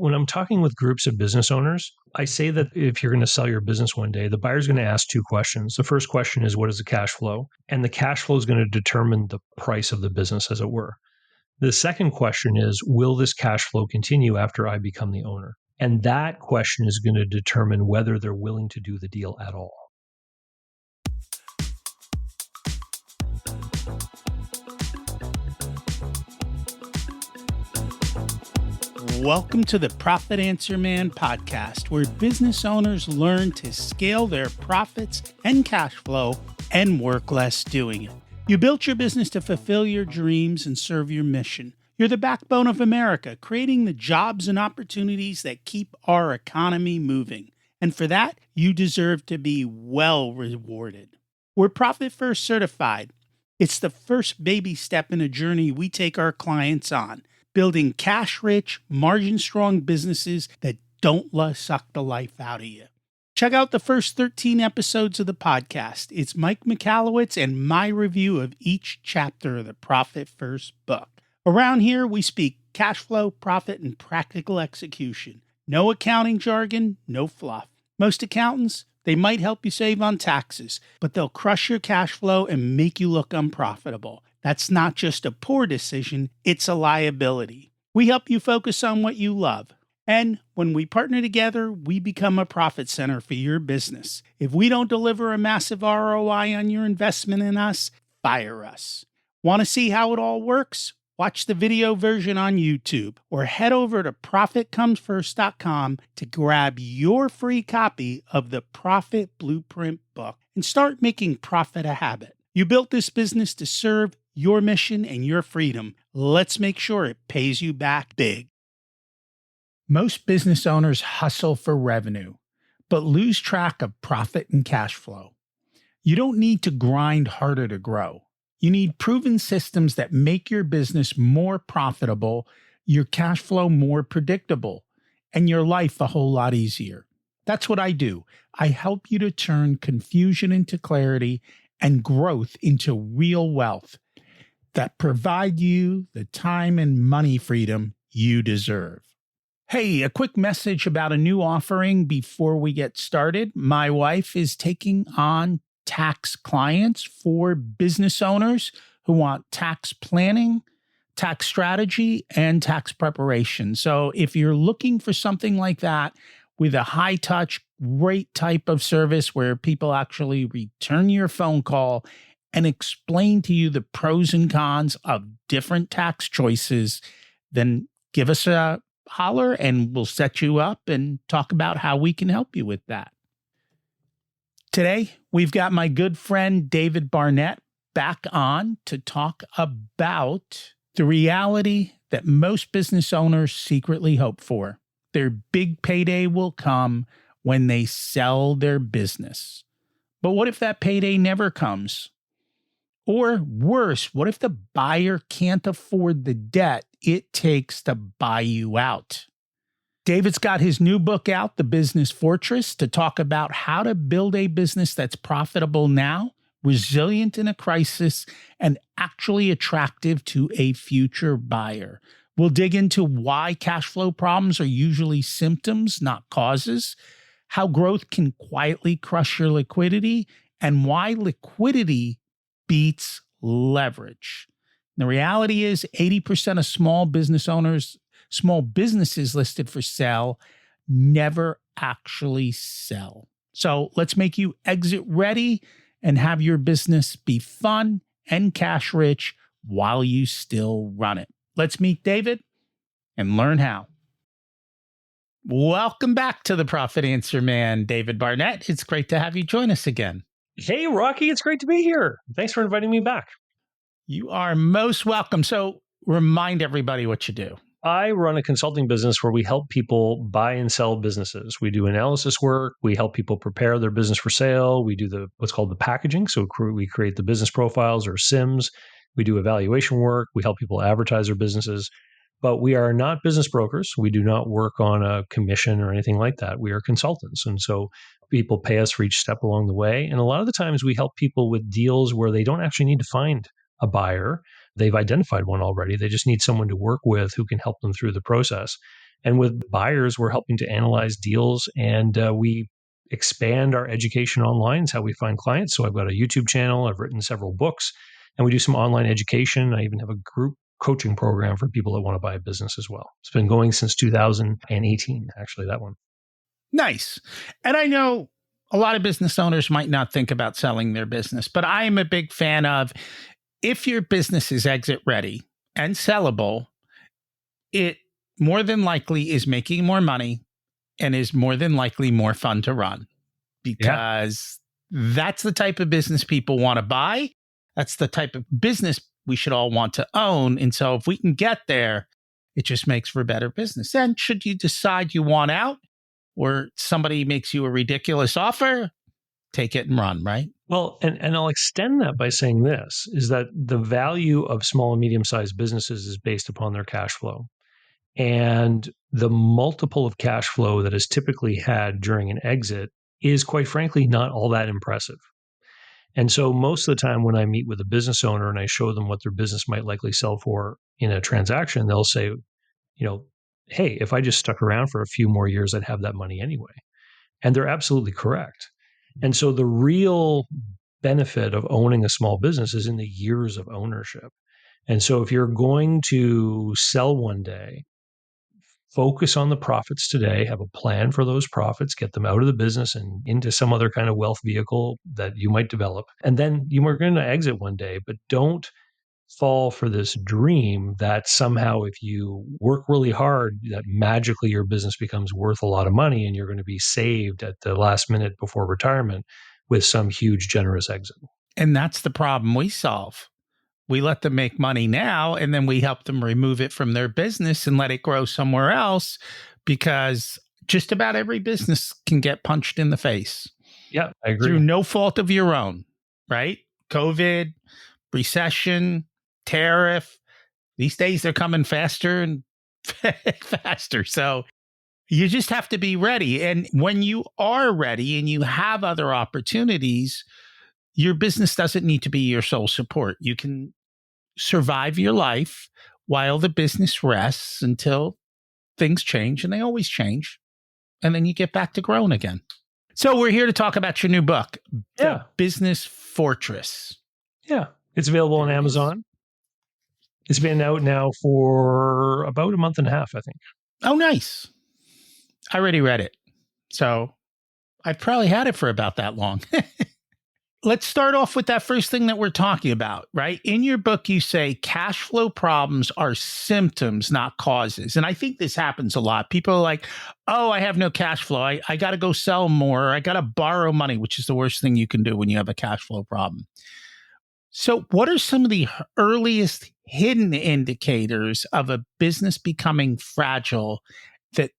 when I'm talking with groups of business owners, I say that if you're going to sell your business one day, the buyer's going to ask two questions. The first question is, what is the cash flow? And the cash flow is going to determine the price of the business, as it were. The second question is, will this cash flow continue after I become the owner? And that question is going to determine whether they're willing to do the deal at all. Welcome to the Profit Answer Man podcast, where business owners learn to scale their profits and cash flow and work less doing it. You built your business to fulfill your dreams and serve your mission. You're the backbone of America, creating the jobs and opportunities that keep our economy moving. And for that, you deserve to be well rewarded. We're Profit First certified. It's the first baby step in a journey we take our clients on, building cash-rich, margin-strong businesses that don't suck the life out of you. Check out the first 13 episodes of the podcast. It's Mike Michalowicz and my review of each chapter of the Profit First book. Around here, we speak cash flow, profit, and practical execution. No accounting jargon, no fluff. Most accountants, they might help you save on taxes, but they'll crush your cash flow and make you look unprofitable. That's not just a poor decision, it's a liability. We help you focus on what you love. And when we partner together, we become a profit center for your business. If we don't deliver a massive ROI on your investment in us, fire us. Want to see how it all works? Watch the video version on YouTube or head over to ProfitComesFirst.com to grab your free copy of the Profit Blueprint book and start making profit a habit. You built this business to serve your mission and your freedom. Let's make sure it pays you back big. Most business owners hustle for revenue, but lose track of profit and cash flow. You don't need to grind harder to grow. You need proven systems that make your business more profitable, your cash flow more predictable, and your life a whole lot easier. That's what I do. I help you to turn confusion into clarity and growth into real wealth that provide you the time and money freedom you deserve. Hey, a quick message about a new offering before we get started. My wife is taking on tax clients for business owners who want tax planning, tax strategy, and tax preparation. So if you're looking for something like that with a high touch, great type of service where people actually return your phone call and explain to you the pros and cons of different tax choices, then give us a holler and we'll set you up and talk about how we can help you with that. Today, we've got my good friend David Barnett back on to talk about the reality that most business owners secretly hope for. Their big payday will come when they sell their business. But what if that payday never comes? Or worse, what if the buyer can't afford the debt it takes to buy you out? David's got his new book out, The Business Fortress, to talk about how to build a business that's profitable now, resilient in a crisis, and actually attractive to a future buyer. We'll dig into why cash flow problems are usually symptoms, not causes, how growth can quietly crush your liquidity, and why liquidity beats leverage. The reality is 80% of small businesses listed for sale never actually sell. So let's make you exit ready and have your business be fun and cash rich while you still run it. Let's meet David and learn how. Welcome back to the Profit Answer Man, David Barnett. It's great to have you join us again. Hey, Rocky, it's great to be here. Thanks for inviting me back. You are most welcome. So remind everybody what you do. I run a consulting business where we help people buy and sell businesses. We do analysis work. We help people prepare their business for sale. We do what's called the packaging. So we create the business profiles or SIMs. We do evaluation work. We help people advertise their businesses. But we are not business brokers. We do not work on a commission or anything like that. We are consultants. And so people pay us for each step along the way. And a lot of the times we help people with deals where they don't actually need to find a buyer. They've identified one already. They just need someone to work with who can help them through the process. And with buyers, we're helping to analyze deals, and we expand our education online. Is how we find clients. So I've got a YouTube channel. I've written several books, and we do some online education. I even have a group coaching program for people that want to buy a business as well. It's been going since 2018, actually, that one. Nice. And I know a lot of business owners might not think about selling their business, but I am a big fan of, if your business is exit ready and sellable, it more than likely is making more money and is more than likely more fun to run, because that's the type of business people want to buy. That's the type of business we should all want to own. And so if we can get there, it just makes for better business. And should you decide you want out, or somebody makes you a ridiculous offer, take it and run, right? Well, and I'll extend that by saying this, is that the value of small and medium-sized businesses is based upon their cash flow. And the multiple of cash flow that is typically had during an exit is, quite frankly, not all that impressive. And so most of the time when I meet with a business owner and I show them what their business might likely sell for in a transaction, they'll say, hey, if I just stuck around for a few more years, I'd have that money anyway. And they're absolutely correct. And so the real benefit of owning a small business is in the years of ownership. And so if you're going to sell one day, focus on the profits today, have a plan for those profits, get them out of the business and into some other kind of wealth vehicle that you might develop. And then you are going to exit one day, but don't fall for this dream that somehow if you work really hard, that magically your business becomes worth a lot of money and you're going to be saved at the last minute before retirement with some huge generous exit. And that's the problem we solve. We let them make money now, and then we help them remove it from their business and let it grow somewhere else, because just about every business can get punched in the face. Yeah, I agree. Through no fault of your own, right? COVID, recession, tariff. These days they're coming faster and faster. So you just have to be ready. And when you are ready and you have other opportunities, your business doesn't need to be your sole support. You can survive your life while the business rests until things change, and they always change. And then you get back to growing again. So we're here to talk about your new book, The Business Fortress. Yeah. It's available on Amazon. It's been out now for about a month and a half, I think. Oh, nice. I already read it. So I've probably had it for about that long. Let's start off with that first thing that we're talking about, right? In your book, you say cash flow problems are symptoms, not causes. And I think this happens a lot. People are like, oh, I have no cash flow. I got to go sell more. I got to borrow money, which is the worst thing you can do when you have a cash flow problem. So what are some of the earliest hidden indicators of a business becoming fragile that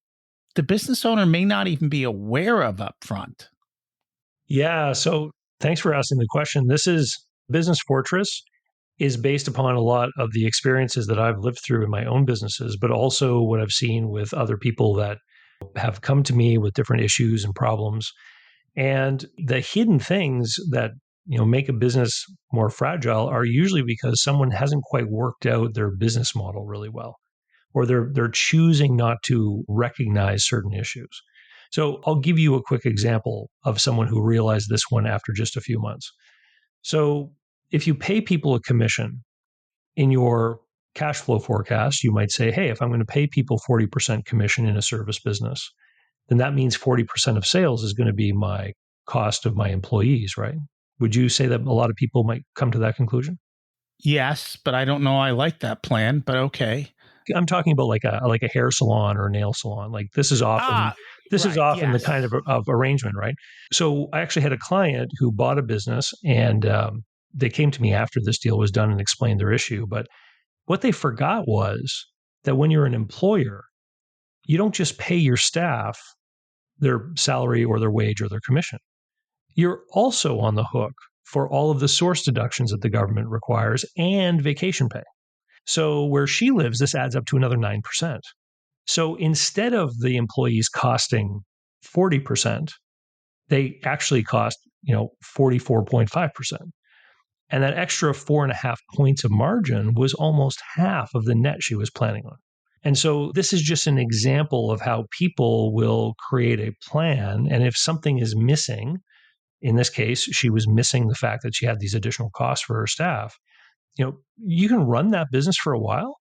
the business owner may not even be aware of up front? Yeah. So thanks for asking the question. This is Business Fortress is based upon a lot of the experiences that I've lived through in my own businesses, but also what I've seen with other people that have come to me with different issues and problems. And the hidden things that make a business more fragile are usually because someone hasn't quite worked out their business model really well, or they're choosing not to recognize certain issues. So I'll give you a quick example of someone who realized this one after just a few months. So if you pay people a commission in your cash flow forecast, you might say, hey, if I'm going to pay people 40% commission in a service business, then that means 40% of sales is going to be my cost of my employees, right? Would you say that a lot of people might come to that conclusion? Yes, but I don't know I like that plan, but okay. I'm talking about like a hair salon or a nail salon. Like this is often the kind of arrangement, right? So I actually had a client who bought a business, and they came to me after this deal was done and explained their issue. But what they forgot was that when you're an employer, you don't just pay your staff their salary or their wage or their commission. You're also on the hook for all of the source deductions that the government requires and vacation pay. So where she lives, this adds up to another 9%. So instead of the employees costing 40%, they actually cost, 44.5%. And that extra 4.5 points of margin was almost half of the net she was planning on. And so this is just an example of how people will create a plan. And if something is missing, in this case, she was missing the fact that she had these additional costs for her staff. You can run that business for a while,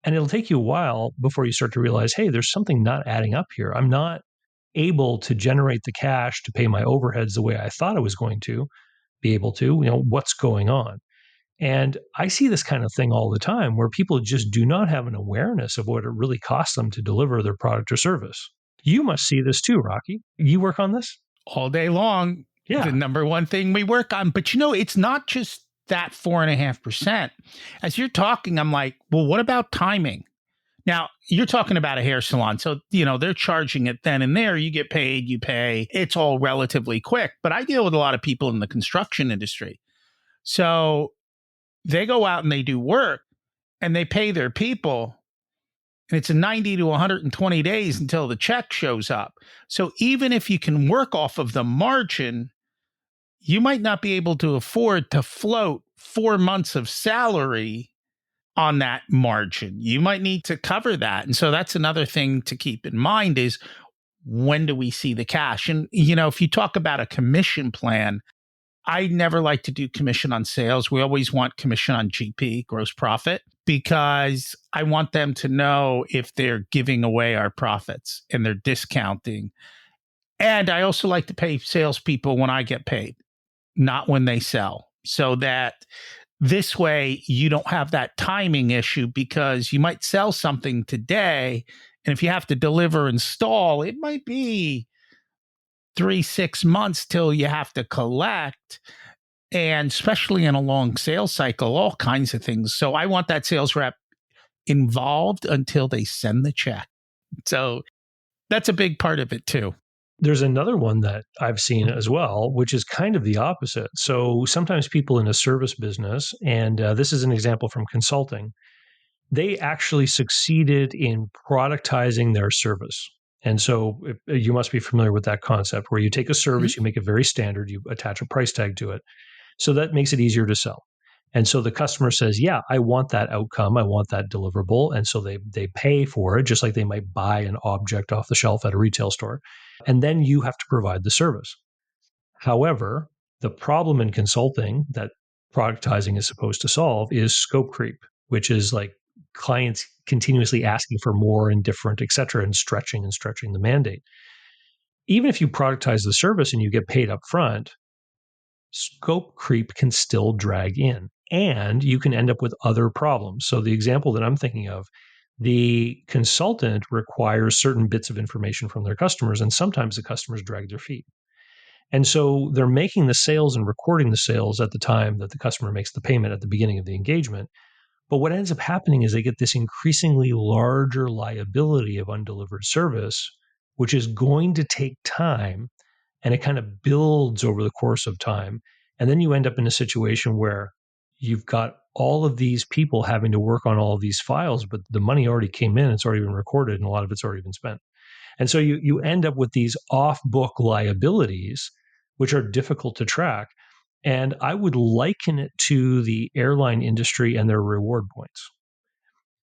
and it'll take you a while before you start to realize, hey, there's something not adding up here. I'm not able to generate the cash to pay my overheads the way I thought I was going to be able to. What's going on? And I see this kind of thing all the time where people just do not have an awareness of what it really costs them to deliver their product or service. You must see this too, Rocky. You work on this? All day long. Yeah. The number one thing we work on. But it's not just that 4.5%. As you're talking, I'm like, well, what about timing? Now, you're talking about a hair salon. So, they're charging it then and there. You get paid, you pay. It's all relatively quick. But I deal with a lot of people in the construction industry. So they go out and they do work and they pay their people. And it's a 90 to 120 days until the check shows up. So even if you can work off of the margin, you might not be able to afford to float 4 months of salary on that margin. You might need to cover that. And so that's another thing to keep in mind is, when do we see the cash? And, if you talk about a commission plan, I never like to do commission on sales. We always want commission on GP, gross profit, because I want them to know if they're giving away our profits and they're discounting. And I also like to pay salespeople when I get paid, not when they sell, so that this way you don't have that timing issue, because you might sell something today, and if you have to deliver, install, it might be 3-6 months till you have to collect. And especially in a long sales cycle, all kinds of things. So I want that sales rep involved until they send the check. So that's a big part of it too. There's another one that I've seen as well, which is kind of the opposite. So sometimes people in a service business, and this is an example from consulting, they actually succeeded in productizing their service. And so you must be familiar with that concept where you take a service, you make it very standard, you attach a price tag to it. So that makes it easier to sell. And so the customer says, yeah, I want that outcome. I want that deliverable. And so they pay for it, just like they might buy an object off the shelf at a retail store. And then you have to provide the service. However, the problem in consulting that productizing is supposed to solve is scope creep, which is like clients continuously asking for more and different, et cetera, and stretching the mandate. Even if you productize the service and you get paid up front, scope creep can still drag in, and you can end up with other problems. So the example that I'm thinking of, the consultant requires certain bits of information from their customers, and sometimes the customers drag their feet. And so they're making the sales and recording the sales at the time that the customer makes the payment at the beginning of the engagement. But what ends up happening is they get this increasingly larger liability of undelivered service, which is going to take time, and it kind of builds over the course of time. And then you end up in a situation where you've got all of these people having to work on all of these files, but the money already came in, it's already been recorded, and a lot of it's already been spent. And so you end up with these off-book liabilities, which are difficult to track. And I would liken it to the airline industry and their reward points,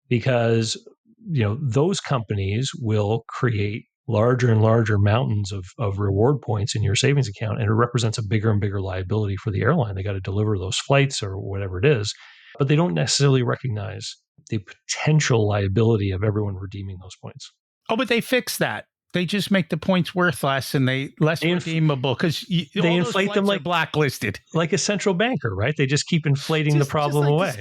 because those companies will create larger and larger mountains of reward points in your savings account, and it represents a bigger and bigger liability for the airline. They got to deliver those flights or whatever it is, but they don't necessarily recognize the potential liability of everyone redeeming those points. Oh, but they fix that. They just make the points worth less and they redeemable, because they inflate them like blacklisted, like a central banker, right? They just keep inflating the problem away.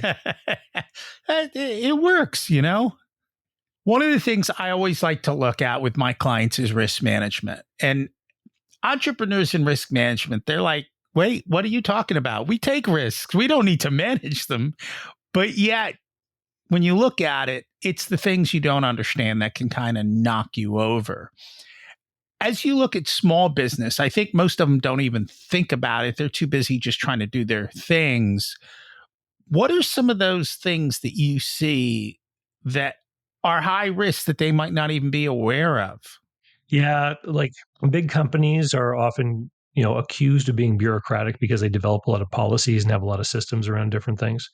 It works, One of the things I always like to look at with my clients is risk management. And entrepreneurs in risk management, they're like, wait, what are you talking about? We take risks. We don't need to manage them. But yet, when you look at it, it's the things you don't understand that can kind of knock you over. As you look at small business, I think most of them don't even think about it. They're too busy just trying to do their things. What are some of those things that you see that are high risk that they might not even be aware of? Yeah, like big companies are often, accused of being bureaucratic because they develop a lot of policies and have a lot of systems around different things.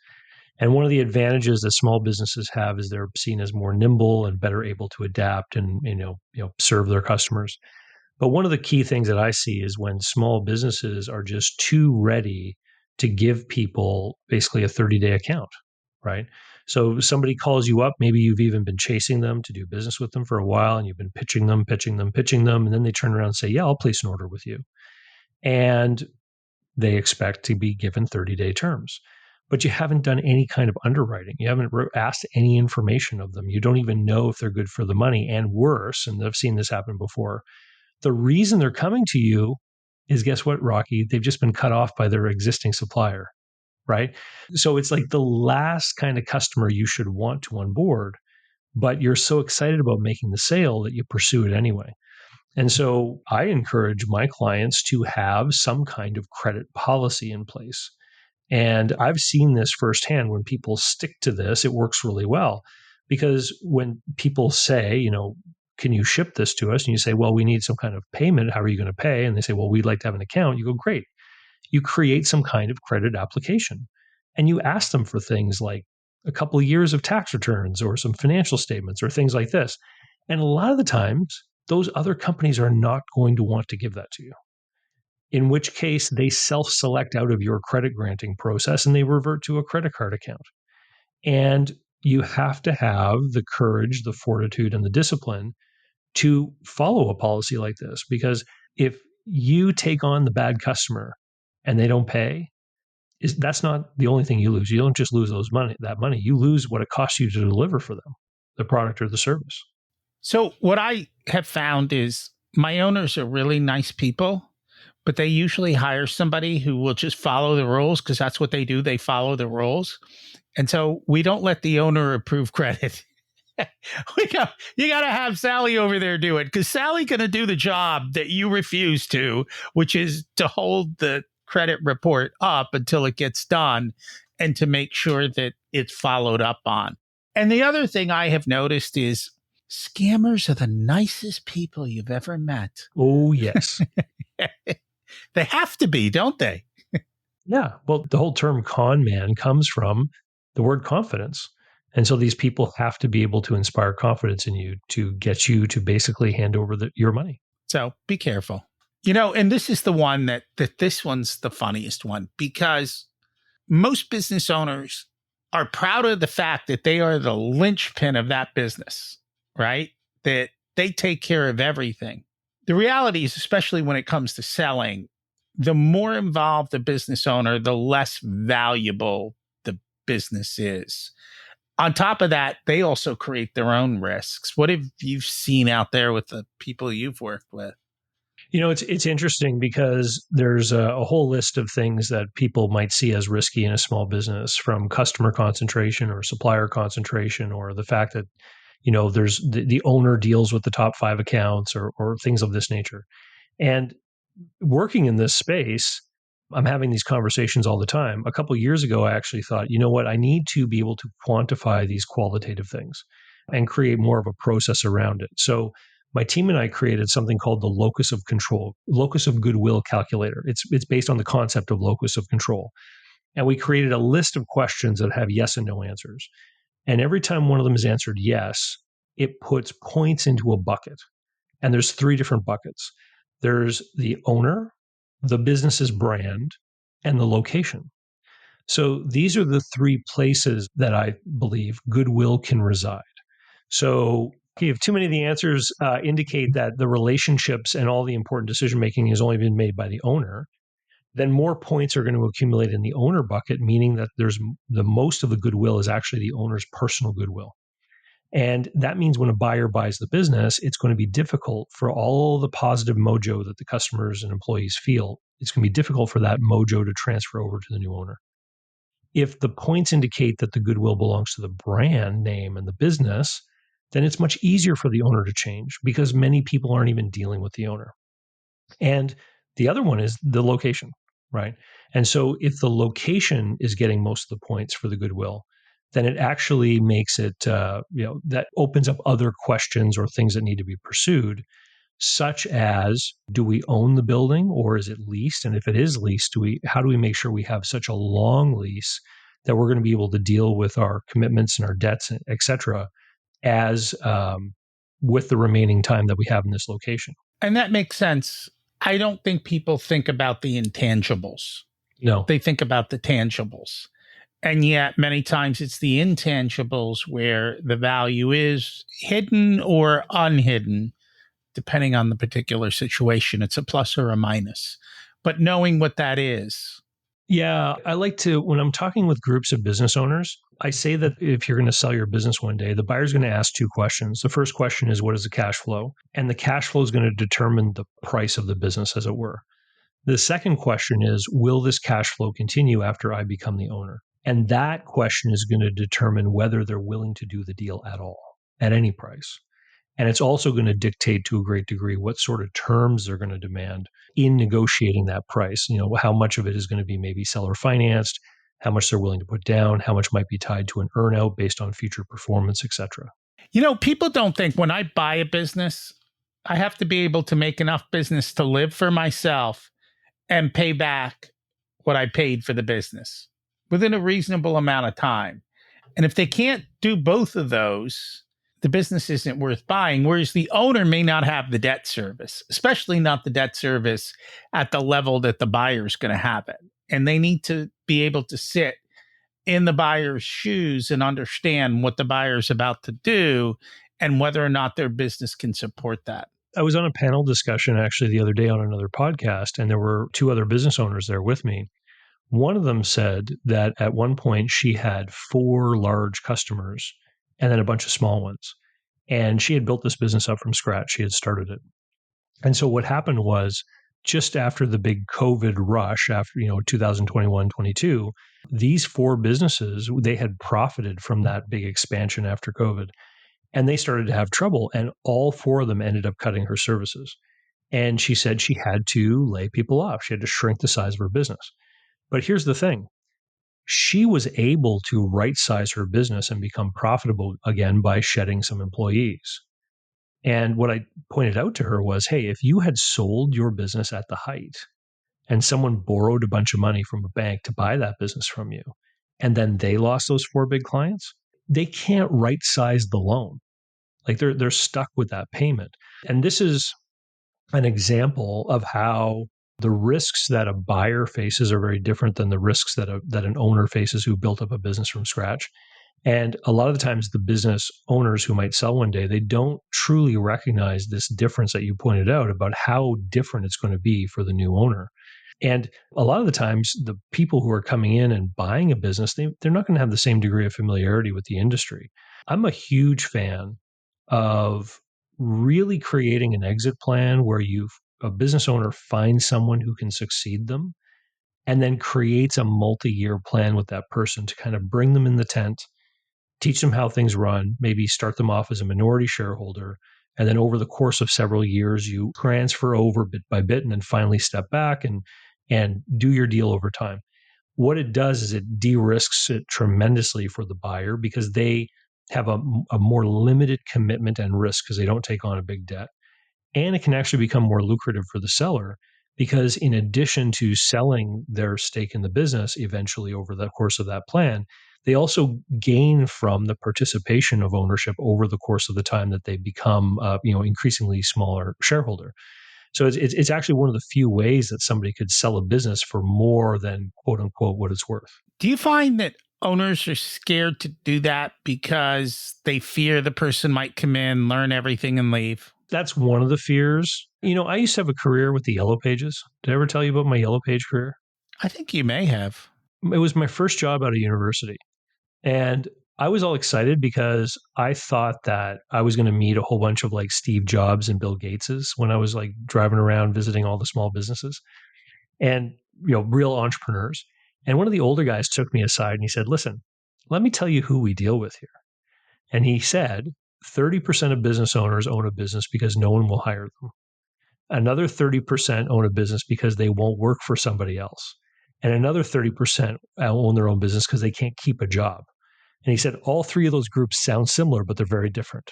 And one of the advantages that small businesses have is they're seen as more nimble and better able to adapt and serve their customers. But one of the key things that I see is when small businesses are just too ready to give people basically a 30-day account, right? So somebody calls you up, maybe you've even been chasing them to do business with them for a while, and you've been pitching them, and then they turn around and say, yeah, I'll place an order with you. And they expect to be given 30-day terms. But you haven't done any kind of underwriting. You haven't asked any information of them. You don't even know if they're good for the money. And worse, and I've seen this happen before, the reason they're coming to you is, guess what, Rocky? They've just been cut off by their existing supplier, right? So it's like the last kind of customer you should want to onboard, but you're so excited about making the sale that you pursue it anyway. And so I encourage my clients to have some kind of credit policy in place. And I've seen this firsthand. When people stick to this, it works really well. Because when people say, can you ship this to us? And you say, well, we need some kind of payment. How are you going to pay? And they say, well, we'd like to have an account. You go, great. You create some kind of credit application. And you ask them for things like a couple of years of tax returns or some financial statements or things like this. And a lot of the times, those other companies are not going to want to give that to you, in which case they self-select out of your credit granting process and they revert to a credit card account. And you have to have the courage, the fortitude, and the discipline to follow a policy like this. Because if you take on the bad customer and they don't pay, that's not the only thing you lose. You don't just lose that money. You lose what it costs you to deliver for them, the product or the service. So what I have found is my owners are really nice people, but they usually hire somebody who will just follow the rules because that's what they do. They follow the rules. And so we don't let the owner approve credit. You got to have Sally over there do it, because Sally's going to do the job that you refuse to, which is to hold the credit report up until it gets done and to make sure that it's followed up on. And the other thing I have noticed is scammers are the nicest people you've ever met. Oh, yes. They have to be, don't they? Yeah. Well, the whole term con man comes from the word confidence. And so these people have to be able to inspire confidence in you to get you to basically hand over your money. So be careful. And this is the one that this one's the funniest one, because most business owners are proud of the fact that they are the linchpin of that business, right? That they take care of everything. The reality is, especially when it comes to selling, the more involved the business owner, the less valuable the business is. On top of that, they also create their own risks. What have you seen out there with the people you've worked with? It's interesting because there's a whole list of things that people might see as risky in a small business, from customer concentration or supplier concentration, or the fact that, there's the owner deals with the top 5 accounts or things of this nature. And working in this space, I'm having these conversations all the time. A couple of years ago, I actually thought, you know what, I need to be able to quantify these qualitative things and create more of a process around it. So my team and I created something called the locus of goodwill calculator. It's based on the concept of locus of control. And we created a list of questions that have yes and no answers. And every time one of them is answered yes, it puts points into a bucket. And there's 3 different buckets. There's the owner, the business's brand, and the location. So these are the 3 places that I believe goodwill can reside. So if too many of the answers indicate that the relationships and all the important decision-making has only been made by the owner, then more points are going to accumulate in the owner bucket, meaning that there's the most of the goodwill is actually the owner's personal goodwill. And that means when a buyer buys the business, it's going to be difficult for all the positive mojo that the customers and employees feel. It's going to be difficult for that mojo to transfer over to the new owner. If the points indicate that the goodwill belongs to the brand name and the business, then it's much easier for the owner to change, because many people aren't even dealing with the owner. And the other one is the location, right? And so if the location is getting most of the points for the goodwill, then it actually makes it, that opens up other questions or things that need to be pursued, such as, do we own the building or is it leased? And if it is leased, how do we make sure we have such a long lease that we're going to be able to deal with our commitments and our debts, et cetera, as with the remaining time that we have in this location. And that makes sense. I don't think people think about the intangibles. No. They think about the tangibles. And yet, many times it's the intangibles where the value is hidden or unhidden, depending on the particular situation. It's a plus or a minus. But knowing what that is. Yeah, I like to, when I'm talking with groups of business owners, I say that if you're going to sell your business one day, the buyer's going to ask two questions. The first question is, what is the cash flow? And the cash flow is going to determine the price of the business, as it were. The second question is, will this cash flow continue after I become the owner? And that question is going to determine whether they're willing to do the deal at all, at any price. And it's also going to dictate to a great degree what sort of terms they're going to demand in negotiating that price. How much of it is going to be maybe seller financed, how much they're willing to put down, how much might be tied to an earnout based on future performance, et cetera. People don't think when I buy a business, I have to be able to make enough business to live for myself and pay back what I paid for the business within a reasonable amount of time. And if they can't do both of those, the business isn't worth buying. Whereas the owner may not have the debt service, especially not the debt service at the level that the buyer's going to have it. And they need to be able to sit in the buyer's shoes and understand what the buyer's about to do and whether or not their business can support that. I was on a panel discussion actually the other day on another podcast, and there were two other business owners there with me. One of them said that at one point she had 4 large customers and then a bunch of small ones. And she had built this business up from scratch. She had started it. And so what happened was, just after the big COVID rush, after 2021, 22, these 4 businesses, they had profited from that big expansion after COVID. And they started to have trouble. And all 4 of them ended up cutting her services. And she said she had to lay people off. She had to shrink the size of her business. But here's the thing. She was able to right size her business and become profitable again by shedding some employees. And what I pointed out to her was, hey, if you had sold your business at the height and someone borrowed a bunch of money from a bank to buy that business from you, and then they lost those 4 big clients, they can't right size the loan. Like they're stuck with that payment. And this is an example of how the risks that a buyer faces are very different than the risks that an owner faces who built up a business from scratch. And a lot of the times the business owners who might sell one day, they don't truly recognize this difference that you pointed out about how different it's going to be for the new owner. And a lot of the times the people who are coming in and buying a business, they're not going to have the same degree of familiarity with the industry. I'm a huge fan of really creating an exit plan where a business owner finds someone who can succeed them and then creates a multi-year plan with that person to kind of bring them in the tent, teach them how things run, maybe start them off as a minority shareholder. And then over the course of several years, you transfer over bit by bit and then finally step back and do your deal over time. What it does is it de-risks it tremendously for the buyer because they have a more limited commitment and risk because they don't take on a big debt. And it can actually become more lucrative for the seller because in addition to selling their stake in the business eventually over the course of that plan, they also gain from the participation of ownership over the course of the time that they become increasingly smaller shareholder. So it's actually one of the few ways that somebody could sell a business for more than quote unquote what it's worth. Do you find that owners are scared to do that because they fear the person might come in, learn everything, and leave? That's one of the fears. I used to have a career with the Yellow Pages. Did I ever tell you about my Yellow Page career? I think you may have. It was my first job out of university. And I was all excited because I thought that I was going to meet a whole bunch of like Steve Jobs and Bill Gateses when I was like driving around visiting all the small businesses and, real entrepreneurs. And one of the older guys took me aside and he said, listen, let me tell you who we deal with here. And he said, 30% of business owners own a business because no one will hire them. Another 30% own a business because they won't work for somebody else. And another 30% own their own business because they can't keep a job. And he said, all 3 of those groups sound similar, but they're very different.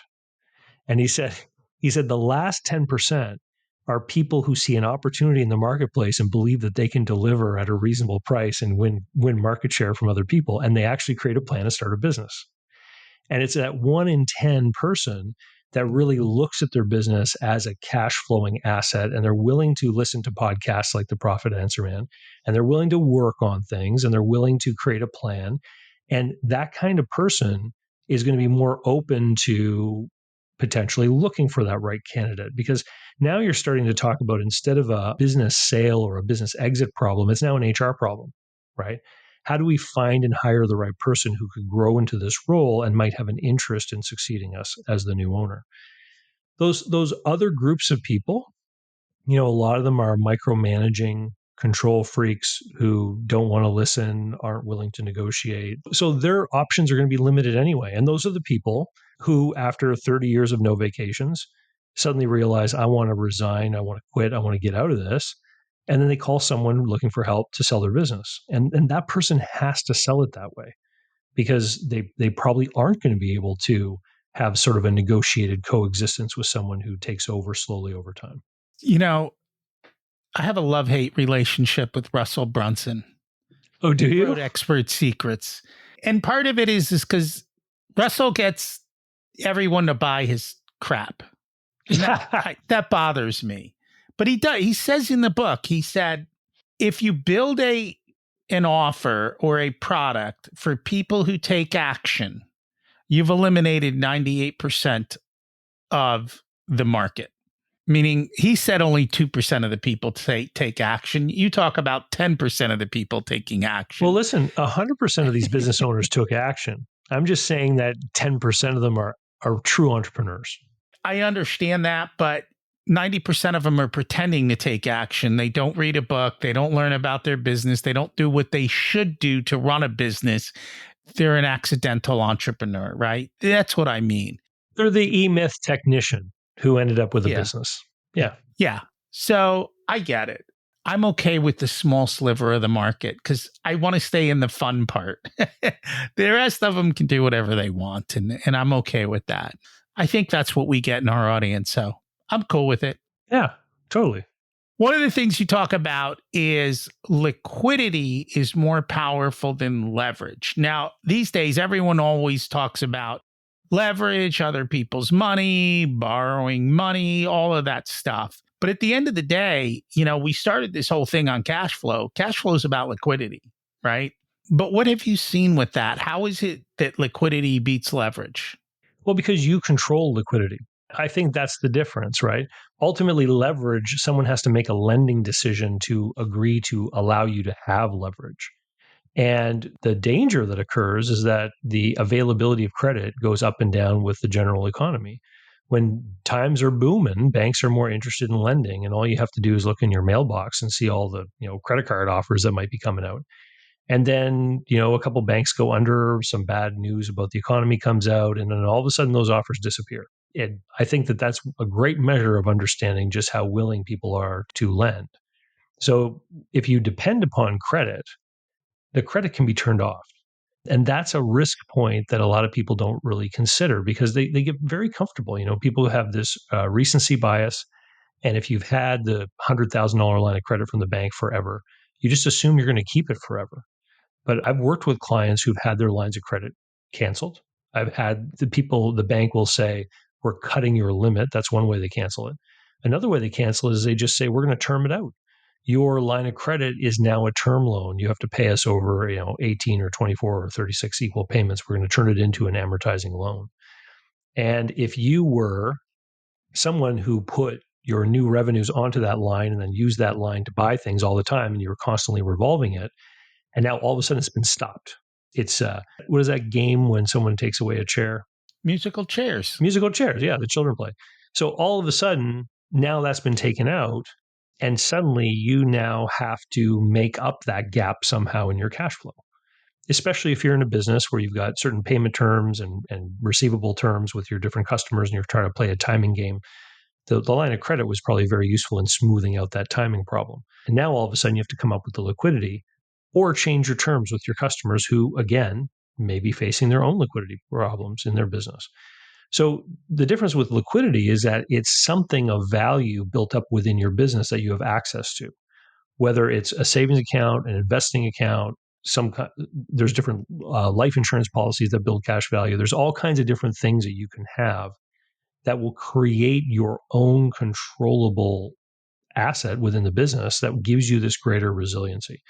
And he said the last 10%, are people who see an opportunity in the marketplace and believe that they can deliver at a reasonable price and win market share from other people. And they actually create a plan to start a business. And it's that 1 in 10 person that really looks at their business as a cash flowing asset. And they're willing to listen to podcasts like The Profit Answer Man. And they're willing to work on things and they're willing to create a plan. And that kind of person is going to be more open to potentially looking for that right candidate, because now you're starting to talk about, instead of a business sale or a business exit problem, it's now an HR problem, right? How do we find and hire the right person who could grow into this role and might have an interest in succeeding us as the new owner? Those other groups of people, a lot of them are micromanaging control freaks who don't want to listen, aren't willing to negotiate. So their options are going to be limited anyway. And those are the people who, after 30 years of no vacations, suddenly realize, I want to resign, I want to quit, I want to get out of this. And then they call someone looking for help to sell their business. And that person has to sell it that way, because they probably aren't going to be able to have sort of a negotiated coexistence with someone who takes over slowly over time. I have a love-hate relationship with Russell Brunson. Oh, do you? He wrote Expert Secrets. And part of it is because Russell gets everyone to buy his crap. That bothers me. But he does. He says in the book, he said, if you build an offer or a product for people who take action, you've eliminated 98% of the market. Meaning, he said only 2% of the people take action. You talk about 10% of the people taking action. Well, listen, 100% of these business owners took action. I'm just saying that 10% of them are true entrepreneurs. I understand that, but 90% of them are pretending to take action. They don't read a book. They don't learn about their business. They don't do what they should do to run a business. They're an accidental entrepreneur, right? That's what I mean. They're the E-Myth technician who ended up with a business. Yeah. Yeah. So I get it. I'm okay with the small sliver of the market because I want to stay in the fun part. The rest of them can do whatever they want, and I'm okay with that. I think that's what we get in our audience, so I'm cool with it. Yeah, totally. One of the things you talk about is liquidity is more powerful than leverage. Now, these days, everyone always talks about leverage, other people's money, borrowing money, all of that stuff. But at the end of the day, we started this whole thing on cash flow. Cash flow is about liquidity, right? But what have you seen with that? How is it that liquidity beats leverage? Well, because you control liquidity. I think that's the difference, right? Ultimately, leverage, someone has to make a lending decision to agree to allow you to have leverage. And the danger that occurs is that the availability of credit goes up and down with the general economy. When times are booming, banks are more interested in lending, and all you have to do is look in your mailbox and see all the credit card offers that might be coming out. And then, a couple banks go under, some bad news about the economy comes out, and then all of a sudden those offers disappear. And I think that that's a great measure of understanding just how willing people are to lend. So if you depend upon credit, the credit can be turned off. And that's a risk point that a lot of people don't really consider because they get very comfortable. People have this recency bias. And if you've had the $100,000 line of credit from the bank forever, you just assume you're going to keep it forever. But I've worked with clients who've had their lines of credit canceled. I've had the bank will say, we're cutting your limit. That's one way they cancel it. Another way they cancel it is they just say, we're going to term it out. Your line of credit is now a term loan. You have to pay us over 18 or 24 or 36 equal payments. We're going to turn it into an amortizing loan. And if you were someone who put your new revenues onto that line and then used that line to buy things all the time and you were constantly revolving it, and now all of a sudden it's been stopped. It's what is that game when someone takes away a chair? Musical chairs. Musical chairs, yeah, the children play. So all of a sudden, now that's been taken out, and suddenly you now have to make up that gap somehow in your cash flow, especially if you're in a business where you've got certain payment terms and receivable terms with your different customers and you're trying to play a timing game. The line of credit was probably very useful in smoothing out that timing problem. And now all of a sudden you have to come up with the liquidity or change your terms with your customers who, again, may be facing their own liquidity problems in their business. So the difference with liquidity is that it's something of value built up within your business that you have access to, whether it's a savings account, an investing account, there's different life insurance policies that build cash value. There's all kinds of different things that you can have that will create your own controllable asset within the business that gives you this greater resiliency.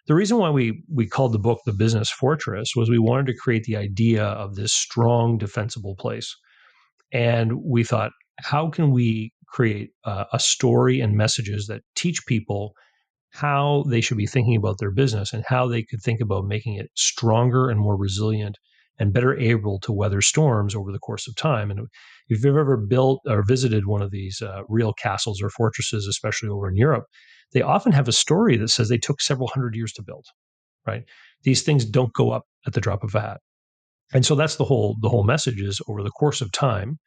The reason why we called the book The Business Fortress was we wanted to create the idea of this strong, defensible place. And we thought, how can we create a story and messages that teach people how they should be thinking about their business and how they could think about making it stronger and more resilient and better able to weather storms over the course of time. And if you've ever built or visited one of these real castles or fortresses, especially over in Europe, they often have a story that says they took several hundred years to build, right? These things don't go up at the drop of a hat. And so that's the whole message is over the course of time,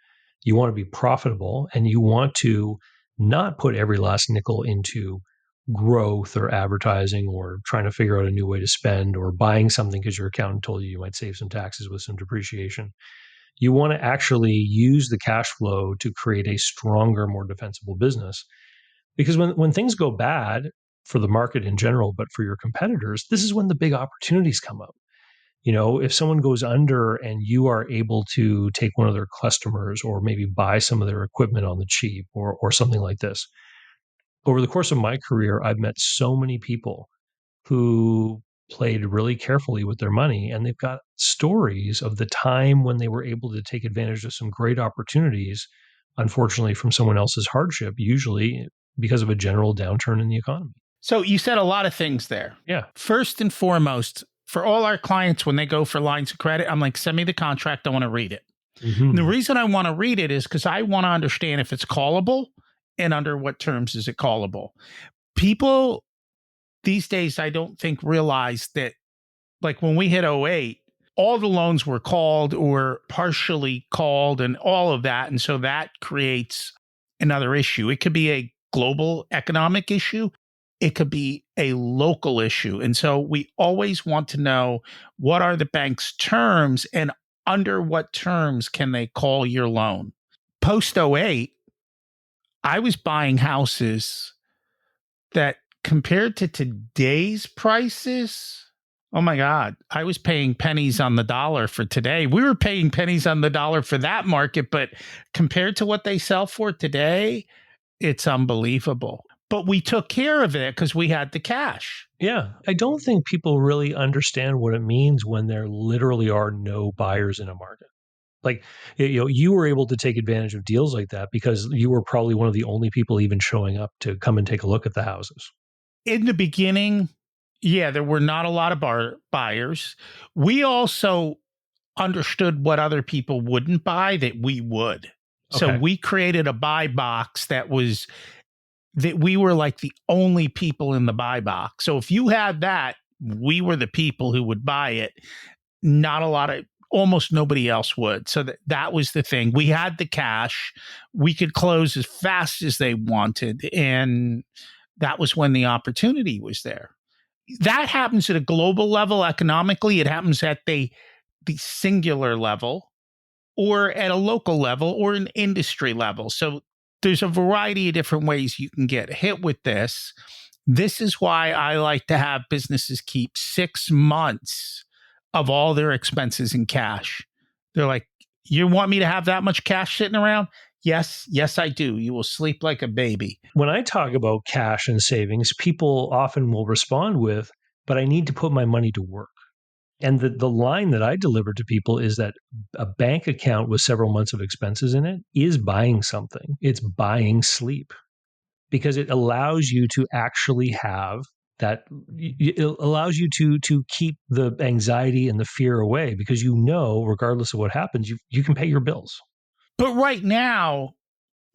you want to be profitable and you want to not put every last nickel into growth or advertising or trying to figure out a new way to spend or buying something because your accountant told you you might save some taxes with some depreciation. You want to actually use the cash flow to create a stronger, more defensible business. Because when things go bad for the market in general, but for your competitors, this is when the big opportunities come up. If someone goes under and you are able to take one of their customers or maybe buy some of their equipment on the cheap or something like this. Over the course of my career, I've met so many people who played really carefully with their money, and they've got stories of the time when they were able to take advantage of some great opportunities, unfortunately, from someone else's hardship, usually because of a general downturn in the economy. So you said a lot of things there. Yeah. First and foremost, for all our clients, when they go for lines of credit, I'm like, send me the contract. I want to read it. Mm-hmm. And the reason I want to read it is because I want to understand if it's callable and under what terms is it callable. People these days, I don't think realize that, like when we hit 08, all the loans were called or partially called and all of that. And so that creates another issue. It could be a global economic issue. It could be a local issue. And so we always want to know, what are the bank's terms and under what terms can they call your loan? Post 08, I was buying houses that compared to today's prices, oh my God, I was paying pennies on the dollar for today. We were paying pennies on the dollar for that market, but compared to what they sell for today, it's unbelievable. But we took care of it because we had the cash. Yeah. I don't think people really understand what it means when there literally are no buyers in a market. Like, you were able to take advantage of deals like that because you were probably one of the only people even showing up to come and take a look at the houses. In the beginning, yeah, there were not a lot of buyers. We also understood what other people wouldn't buy that we would. So Okay. we created a buy box that we were like the only people in the buy box. So if you had that, we were the people who would buy it. Almost nobody else would. So that was the thing. We had the cash. We could close as fast as they wanted. And that was when the opportunity was there. That happens at a global level economically. It happens at the singular level or at a local level or an industry level. So there's a variety of different ways you can get hit with this. This is why I like to have businesses keep 6 months of all their expenses in cash. They're like, you want me to have that much cash sitting around? Yes, I do. You will sleep like a baby. When I talk about cash and savings, people often will respond with, but I need to put my money to work. And the line that I deliver to people is that a bank account with several months of expenses in it is buying something. It's buying sleep because it allows you to actually have that. It allows you to keep the anxiety and the fear away because regardless of what happens, you can pay your bills. But right now,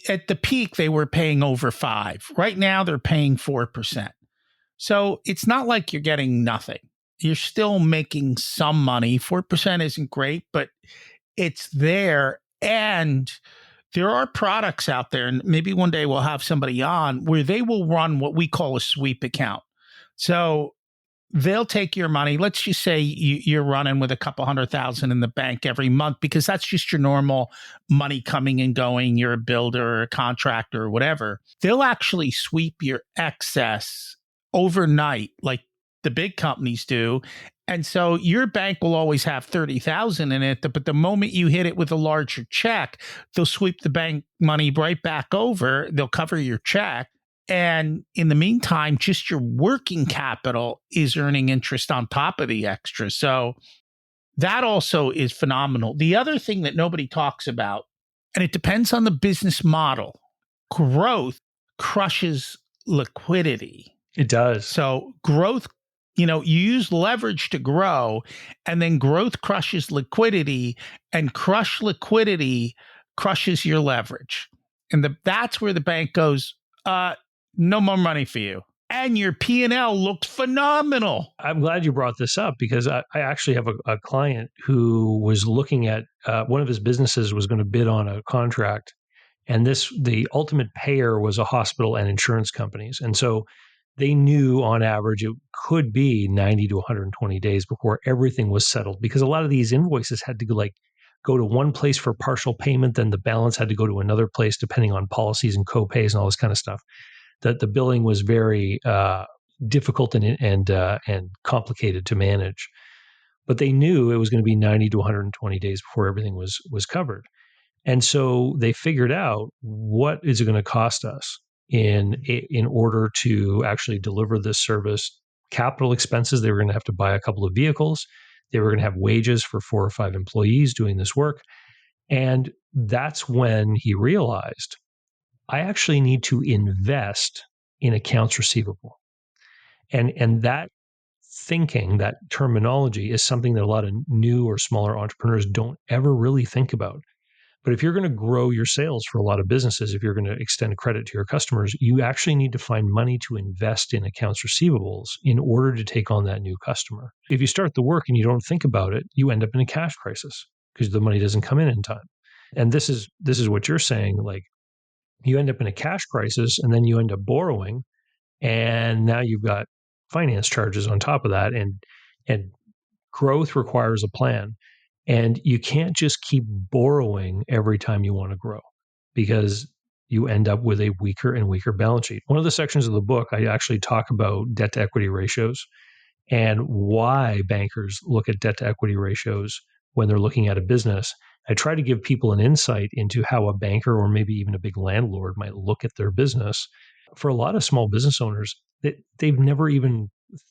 at the peak, they were paying over 5%. Right now, they're paying 4%. So it's not like you're getting nothing. You're still making some money. 4% isn't great, but it's there. And there are products out there, and maybe one day we'll have somebody on where they will run what we call a sweep account. So they'll take your money. Let's just say you're running with a couple $100,000 in the bank every month because that's just your normal money coming and going. You're a builder or a contractor or whatever. They'll actually sweep your excess overnight like the big companies do. And so your bank will always have 30,000 in it, but the moment you hit it with a larger check, they'll sweep the bank money right back over. They'll cover your check. And in the meantime, just your working capital is earning interest on top of the extra. So that also is phenomenal. The other thing that nobody talks about, and it depends on the business model, growth crushes liquidity. It does. So growth, you use leverage to grow, and then growth crushes liquidity, and crushed liquidity crushes your leverage. And that's where the bank goes, no more money for you. And your P&L looked phenomenal. I'm glad you brought this up because I actually have a client who was looking at one of his businesses was going to bid on a contract. And the ultimate payer was a hospital and insurance companies. And so they knew on average it could be 90 to 120 days before everything was settled, because a lot of these invoices had to go to one place for partial payment, then the balance had to go to another place depending on policies and co-pays and all this kind of stuff. That the billing was very difficult and complicated to manage. But they knew it was going to be 90 to 120 days before everything was covered. And so they figured out, what is it going to cost us in order to actually deliver this service. Capital expenses, they were going to have to buy a couple of vehicles. They were going to have wages for 4 or 5 employees doing this work. And that's when he realized, I actually need to invest in accounts receivable. And that thinking, that terminology, is something that a lot of new or smaller entrepreneurs don't ever really think about. But if you're going to grow your sales for a lot of businesses, if you're going to extend credit to your customers, you actually need to find money to invest in accounts receivables in order to take on that new customer. If you start the work and you don't think about it, you end up in a cash crisis because the money doesn't come in time. And this is what you're saying, like, you end up in a cash crisis and then you end up borrowing, and now you've got finance charges on top of that, and growth requires a plan. And you can't just keep borrowing every time you want to grow, because you end up with a weaker and weaker balance sheet. One of the sections of the book, I actually talk about debt to equity ratios and why bankers look at debt to equity ratios when they're looking at a business. I try to give people an insight into how a banker or maybe even a big landlord might look at their business. For a lot of small business owners, they've never even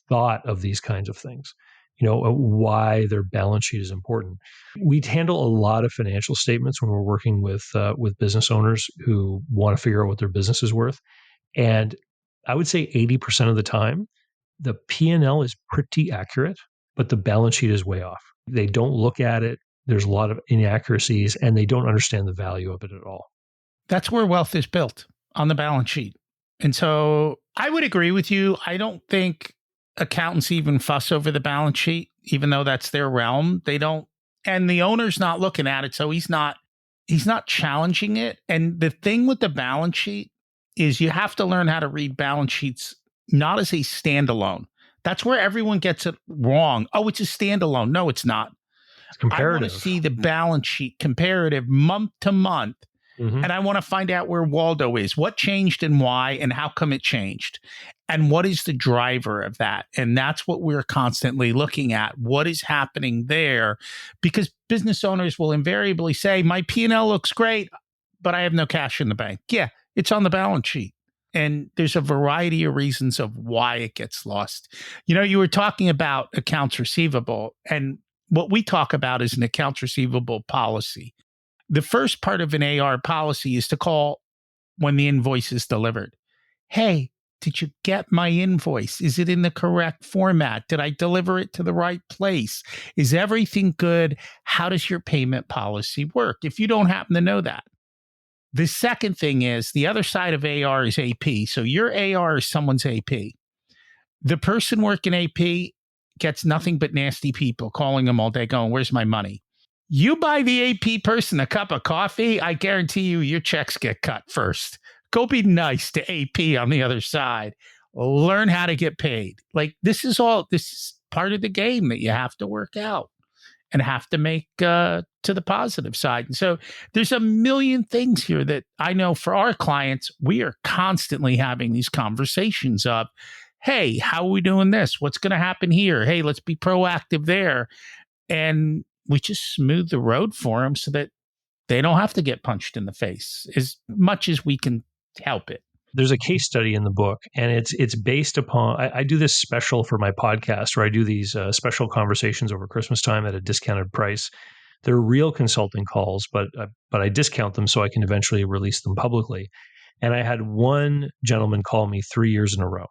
thought of these kinds of things. Why their balance sheet is important. We handle a lot of financial statements when we're working with business owners who want to figure out what their business is worth. And I would say 80% of the time, the P&L is pretty accurate, but the balance sheet is way off. They don't look at it. There's a lot of inaccuracies, and they don't understand the value of it at all. That's where wealth is built, on the balance sheet. And so I would agree with you. I don't think accountants even fuss over the balance sheet, even though that's their realm. They don't, and the owner's not looking at it, so he's not challenging it. And the thing with the balance sheet is you have to learn how to read balance sheets not as a standalone. That's where everyone gets it wrong. Oh, it's a standalone. No, it's not. It's comparative. I want to see the balance sheet comparative month to month. Mm-hmm. And I want to find out where Waldo is, what changed and why, and how come it changed, and what is the driver of that. And that's what we're constantly looking at. What is happening there? Because business owners will invariably say, my P&L looks great, but I have no cash in the bank. Yeah, it's on the balance sheet. And there's a variety of reasons of why it gets lost. You were talking about accounts receivable, and what we talk about is an accounts receivable policy. The first part of an AR policy is to call when the invoice is delivered. Hey, did you get my invoice? Is it in the correct format? Did I deliver it to the right place? Is everything good? How does your payment policy work? If you don't happen to know that. The second thing is, the other side of AR is AP. So your AR is someone's AP. The person working AP gets nothing but nasty people calling them all day going, where's my money? You buy the AP person a cup of coffee, I guarantee you your checks get cut first. Go be nice to AP on the other side. learn how to get paid. Like this is part of the game that you have to work out and have to make to the positive side. And so there's a million things here that I know for our clients, we are constantly having these conversations of, hey, how are we doing this? What's going to happen here? Hey, let's be proactive there. And we just smooth the road for them so that they don't have to get punched in the face as much as we can help it. There's a case study in the book, and it's based upon, I do this special for my podcast where I do these special conversations over Christmas time at a discounted price. They're real consulting calls, but I discount them so I can eventually release them publicly. And I had one gentleman call me 3 years in a row.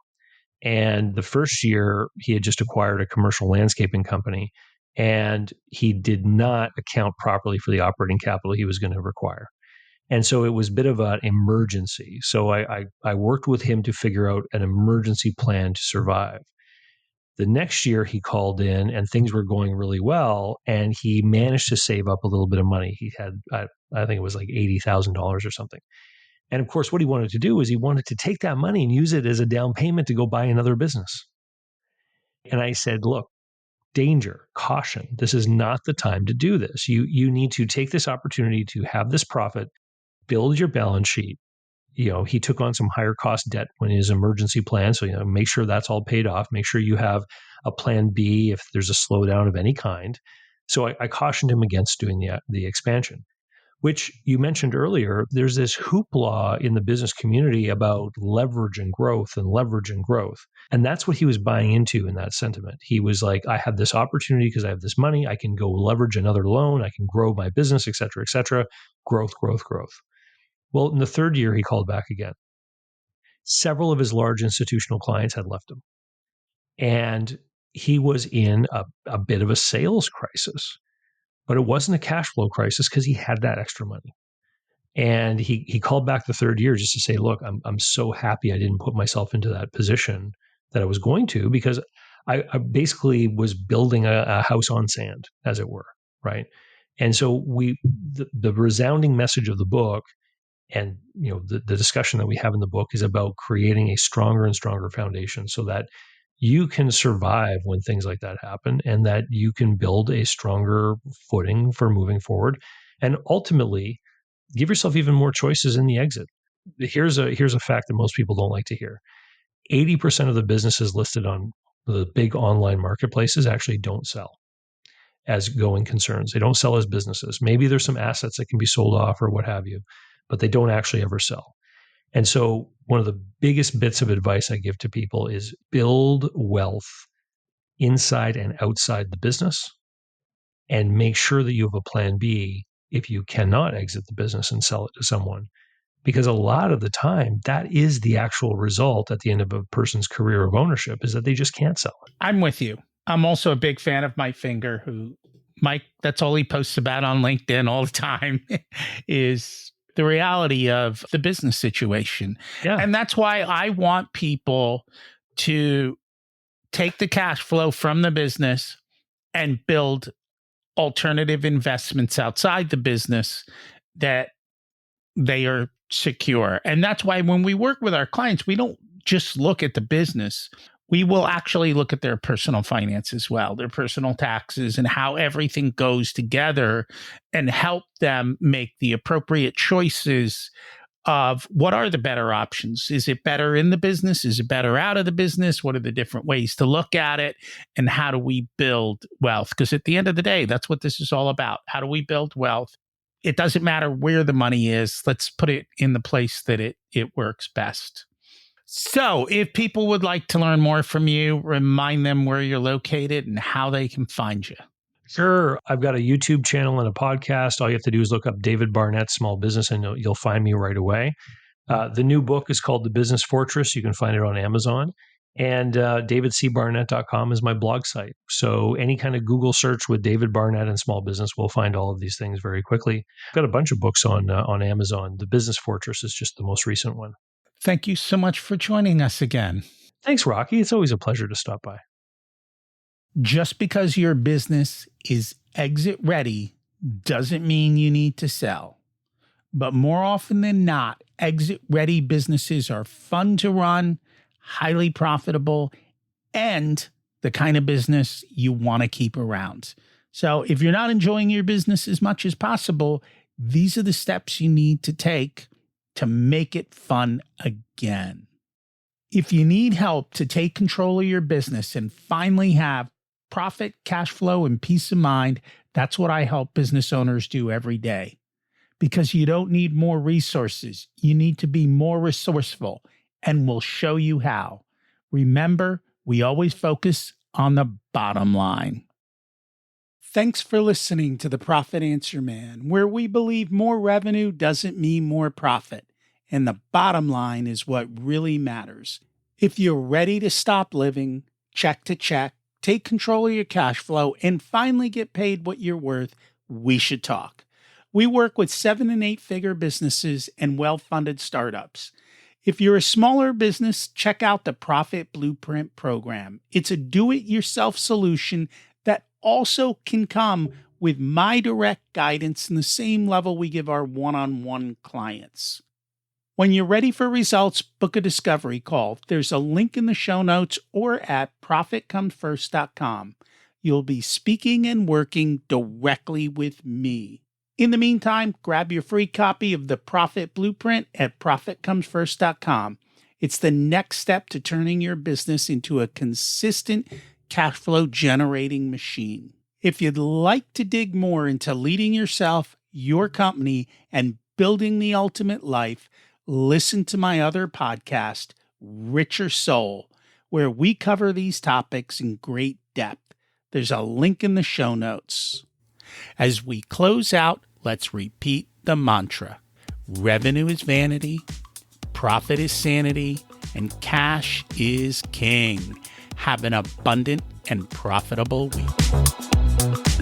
And the first year, he had just acquired a commercial landscaping company, and he did not account properly for the operating capital he was going to require. And so it was a bit of an emergency. So I worked with him to figure out an emergency plan to survive. The next year he called in and things were going really well, and he managed to save up a little bit of money. He had, I think it was like $80,000 or something. And of course, what he wanted to do is he wanted to take that money and use it as a down payment to go buy another business. And I said, look, danger, caution. This is not the time to do this. You need to take this opportunity to have this profit, build your balance sheet. He took on some higher cost debt when his emergency plan. So, make sure that's all paid off. Make sure you have a plan B if there's a slowdown of any kind. So I cautioned him against doing the expansion, which you mentioned earlier. There's this hoopla in the business community about leverage and growth and leverage and growth. And that's what he was buying into in that sentiment. He was like, I have this opportunity because I have this money. I can go leverage another loan. I can grow my business, et cetera, et cetera. Growth, growth, growth. Well, in the third year, he called back again. Several of his large institutional clients had left him. And he was in a bit of a sales crisis. But it wasn't a cash flow crisis because he had that extra money. And he called back the third year just to say, look, I'm so happy I didn't put myself into that position that I was going to, because I basically was building a house on sand, as it were, right? And so the resounding message of the book and the discussion that we have in the book is about creating a stronger and stronger foundation so that you can survive when things like that happen, and that you can build a stronger footing for moving forward, and ultimately give yourself even more choices in the exit. Here's a fact that most people don't like to hear. 80% of the businesses listed on the big online marketplaces actually don't sell as going concerns. They don't sell as businesses. Maybe there's some assets that can be sold off or what have you, but they don't actually ever sell. And so one of the biggest bits of advice I give to people is build wealth inside and outside the business, and make sure that you have a plan B if you cannot exit the business and sell it to someone. Because a lot of the time, that is the actual result at the end of a person's career of ownership, is that they just can't sell it. I'm with you. I'm also a big fan of Mike Finger, Mike, that's all he posts about on LinkedIn all the time is the reality of the business situation. Yeah. And that's why I want people to take the cash flow from the business and build alternative investments outside the business that they are secure. And that's why when we work with our clients, we don't just look at the business. We will actually look at their personal finance as well, their personal taxes, and how everything goes together, and help them make the appropriate choices of what are the better options. Is it better in the business? Is it better out of the business? What are the different ways to look at it? And how do we build wealth? Because at the end of the day, that's what this is all about. How do we build wealth? It doesn't matter where the money is. Let's put it in the place that it works best. So if people would like to learn more from you, remind them where you're located and how they can find you. Sure. I've got a YouTube channel and a podcast. All you have to do is look up David Barnett Small Business, and you'll find me right away. The new book is called The Business Fortress. You can find it on Amazon. And davidcbarnett.com is my blog site. So any kind of Google search with David Barnett and small business will find all of these things very quickly. I've got a bunch of books on Amazon. The Business Fortress is just the most recent one. Thank you so much for joining us again. Thanks, Rocky. It's always a pleasure to stop by. Just because your business is exit ready doesn't mean you need to sell. But more often than not, exit ready businesses are fun to run, highly profitable, and the kind of business you want to keep around. So if you're not enjoying your business as much as possible, these are the steps you need to take to make it fun again. If you need help to take control of your business and finally have profit, cash flow, and peace of mind, that's what I help business owners do every day. Because you don't need more resources. You need to be more resourceful, and we'll show you how. Remember, we always focus on the bottom line. Thanks for listening to The Profit Answer Man, where we believe more revenue doesn't mean more profit, and the bottom line is what really matters. If you're ready to stop living check to check, take control of your cash flow, and finally get paid what you're worth, we should talk. We work with 7- and 8-figure businesses and well-funded startups. If you're a smaller business, check out the Profit Blueprint program. It's a do-it-yourself solution that also can come with my direct guidance in the same level we give our one-on-one clients. When you're ready for results, book a discovery call. There's a link in the show notes or at profitcomesfirst.com. You'll be speaking and working directly with me. In the meantime, grab your free copy of the Profit Blueprint at profitcomesfirst.com. It's the next step to turning your business into a consistent cash flow generating machine. If you'd like to dig more into leading yourself, your company, and building the ultimate life, listen to my other podcast, Richer Soul, where we cover these topics in great depth. There's a link in the show notes. As we close out, let's repeat the mantra. Revenue is vanity, profit is sanity, and cash is king. Have an abundant and profitable week.